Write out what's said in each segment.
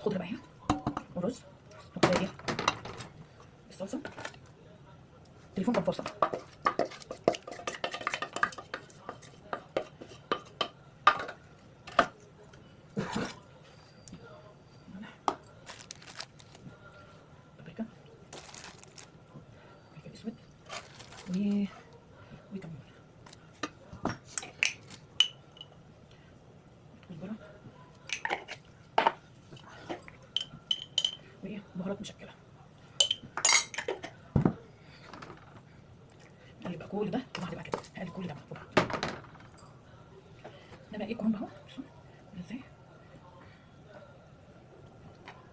خضره بقى هنا ورز. نحط بقى ايه الصلصه. التليفون كان فاصل. بابريكا، فلفل اسود وكمون، كزبره وبهارات مشكله. نقلب بقى كل ده في بعض بقى كده، نقلب كل ده في بعض. ده بقى ايه الكرنب اهو، بصوا ازاي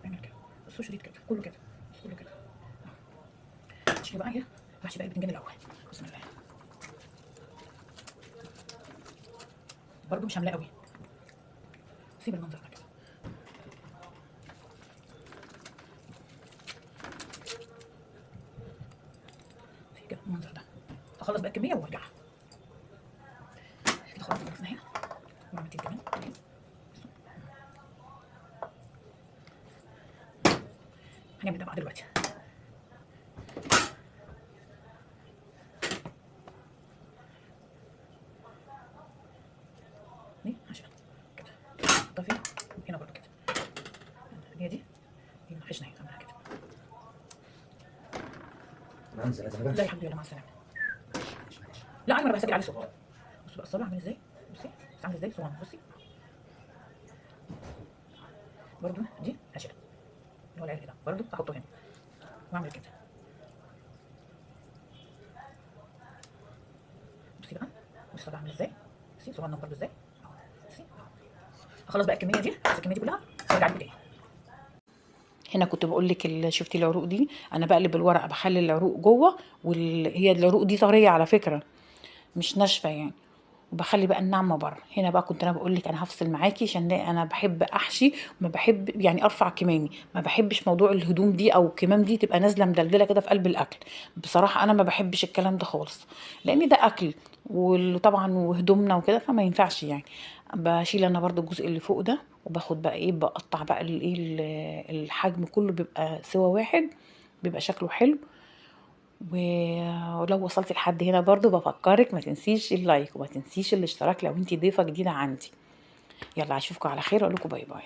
بعمل كده. بصوا شريط كده كله كده، بص كله كده اهو. نشيل بقى ايه، بحشي بقى البتنجان الاول. بسم الله. برضه مش عاملاه قوي، سيب المنظر ده كده. سيب كده المنظر ده. اخلص بقى الكميه وارجع كده. خلاص خلصنا هنا وعملت كمان اهي. هنعمل ده بقى دلوقتي. دي عشان كده طفي هنا برضه كده. دي منحشنا هنا عملها كده. لا يا حبيبي يلا مع السلامه. لا انا بسجل عليه صوت. بصوا بقى الصابع عامل ازاي، بصي بس عامل ازاي صواني. بصي برضه دي هشيلها اللي هو العرق ده برضه هحطه هنا واعمل كده. بصي بقى الصابع عامل ازاي، بصي صغنن برضه ازاي اهو. بصي اهو. هخلص بقى الكميه دي، بس الكميه دي كلها هرجع لكم تاني. هنا كنت بقول لك شفتي العروق دي، انا بقلب الورقه بخلي العروق جوه، وهي العروق دي طريه على فكره مش ناشفه يعني، وبخلي بقى الناعمه بره. هنا بقى كنت انا بقول لك انا هفصل معاكي عشان انا بحب احشي وما بحب يعني ارفع كمامي، ما بحبش موضوع الهدوم دي او الكمام دي تبقى نازله مدلدله كده في قلب الاكل. بصراحه انا ما بحبش الكلام ده خالص، لان ده اكل وطبعا وهدومنا وكده فما ينفعش يعني. بشيل انا برضو الجزء اللي فوق ده، وباخد بقى ايه بقطع بقى الايه الحجم كله بيبقى سوا واحد، بيبقى شكله حلو. ولو وصلتي لحد هنا برضو بفكرك ما تنسيش اللايك وما تنسيش الاشتراك لو انتي ضيفة جديدة عندي. يلا اشوفكم على خير واقول لكم باي باي.